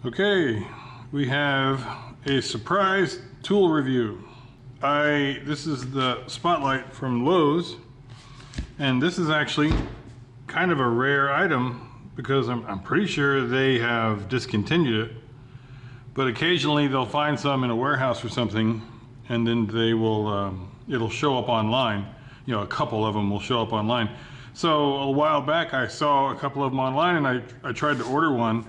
Okay, we have a surprise tool review. This is the spotlight from Lowe's, and this is actually kind of a rare item because I'm pretty sure they have discontinued it. But occasionally they'll find some in a warehouse or something, and then they will it'll show up online. You know, a couple of them will show up online. So a while back I saw a couple of them online, and I tried to order one.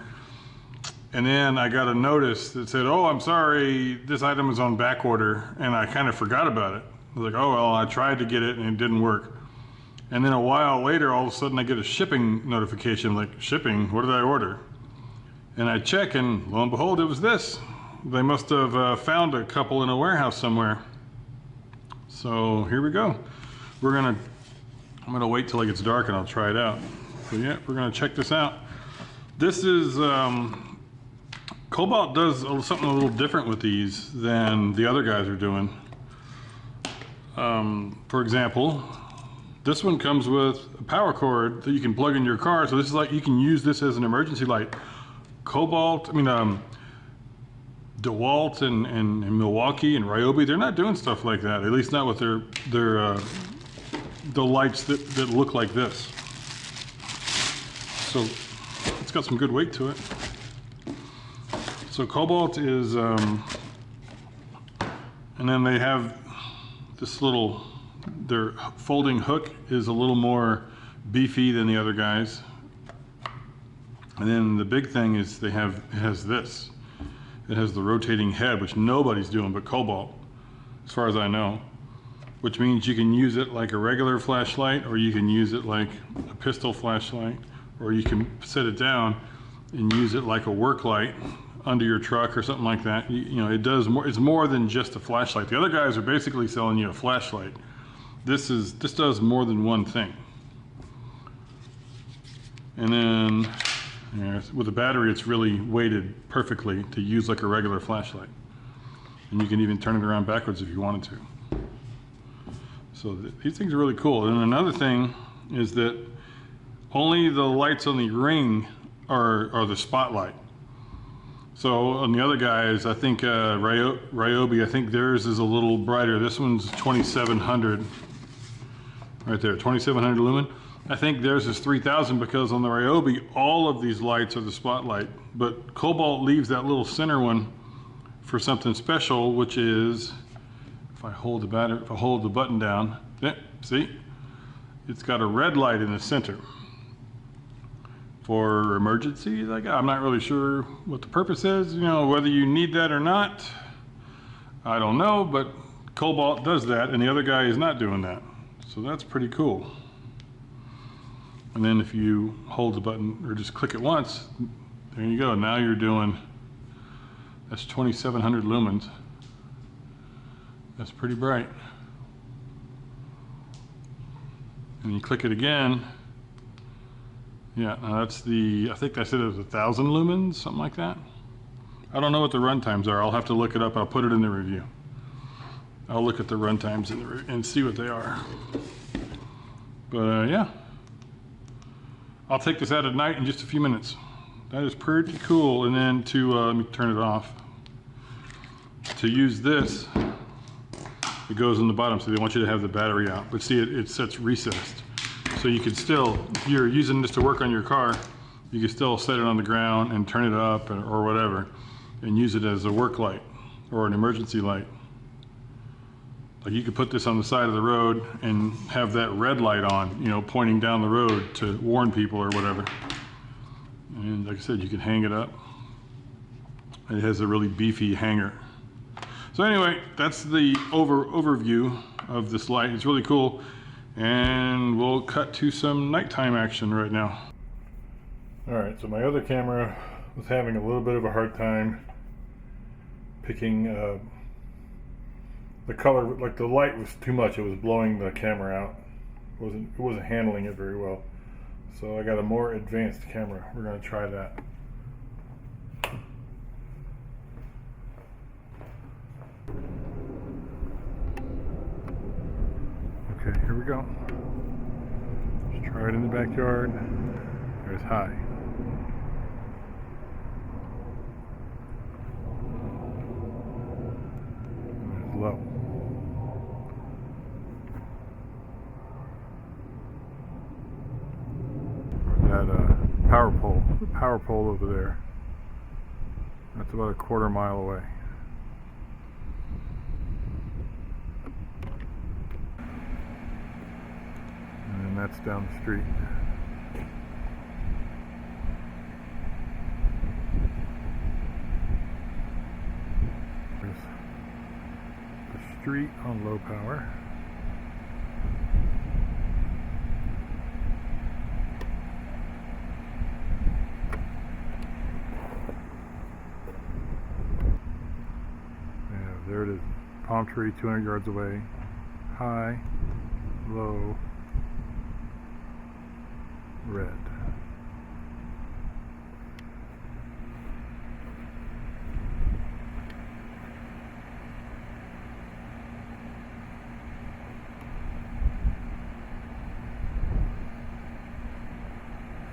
And then I got a notice that said, "Oh, I'm sorry, this item is on back order," and I kind of forgot about it. I was like, "Oh well, I tried to get it and it didn't work." And then a while later, all of a sudden I get a shipping notification, like, "Shipping? What did I order?" And I check, and lo and behold, it was this. They must have found a couple in a warehouse somewhere. So here we go. I'm gonna wait till it gets dark and I'll try it out. So yeah, we're gonna check this out. This is, Kobalt does something a little different with these than the other guys are doing. For example, this one comes with a power cord that you can plug in your car. So this is like, you can use this as an emergency light. DeWalt and Milwaukee and Ryobi, they're not doing stuff like that. At least not with the lights that look like this. So it's got some good weight to it. So Kobalt is, and then they have this little, their folding hook is a little more beefy than the other guys. And then the big thing is it has this. It has the rotating head, which nobody's doing but Kobalt, as far as I know. Which means you can use it like a regular flashlight, or you can use it like a pistol flashlight, or you can set it down and use it like a work light under your truck or something like that. You know, it does more. It's more than just a flashlight. The other guys are basically selling you a flashlight. This does more than one thing. And then, you know, with the battery, it's really weighted perfectly to use like a regular flashlight. And you can even turn it around backwards if you wanted to. So these things are really cool. And another thing is that only the lights on the ring are the spotlight. So on the other guys, I think Ryobi, I think theirs is a little brighter. This one's 2700, right there, 2700 lumen. I think theirs is 3000 because on the Ryobi, all of these lights are the spotlight. But Kobalt leaves that little center one for something special, which is, if I hold the button down, yeah, see? It's got a red light in the center. For emergencies, like, I'm not really sure what the purpose is, you know, whether you need that or not, I don't know, but Kobalt does that and the other guy is not doing that. So that's pretty cool. And then if you hold the button or just click it once, there you go. Now you're doing, that's 2700 lumens. That's pretty bright. And you click it again. Yeah, that's I think I said it was 1000 lumens, something like that. I don't know what the runtimes are. I'll have to look it up. I'll put it in the review. I'll look at the runtimes and see what they are. But yeah, I'll take this out at night in just a few minutes. That is pretty cool. And then let me turn it off. To use this, it goes on the bottom, so they want you to have the battery out. But see, it sets recessed. So you could still, if you're using this to work on your car, you can still set it on the ground and turn it up or whatever and use it as a work light or an emergency light. Like you could put this on the side of the road and have that red light on, you know, pointing down the road to warn people or whatever. And like I said, you can hang it up. It has a really beefy hanger. So anyway, that's the overview of this light. It's really cool. And we'll cut to some nighttime action right now. All right, so my other camera was having a little bit of a hard time picking the color. Like the light was too much. It was blowing the camera out. It wasn't handling it very well. So I got a more advanced camera. We're gonna try that. Okay, here we go. Just try it in the backyard. There's high. low. That power pole over there. That's about a quarter-mile away. And then that's down the street. There's the street on low power. There it is. Palm tree 200 yards away. High, low, red.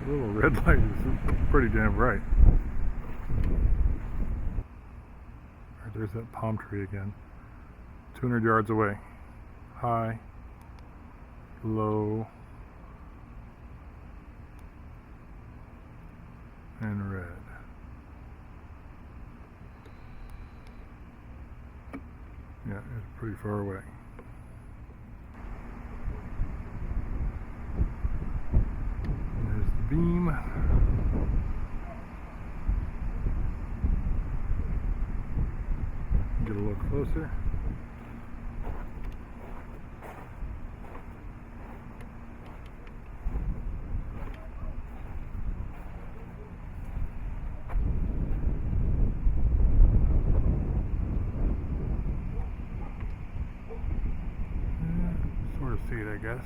The little red light is pretty damn bright. There's that palm tree again. 200 yards away. High, low, and red. Yeah, it's pretty far away. There's the beam. Get a little closer. Sort of see it, I guess.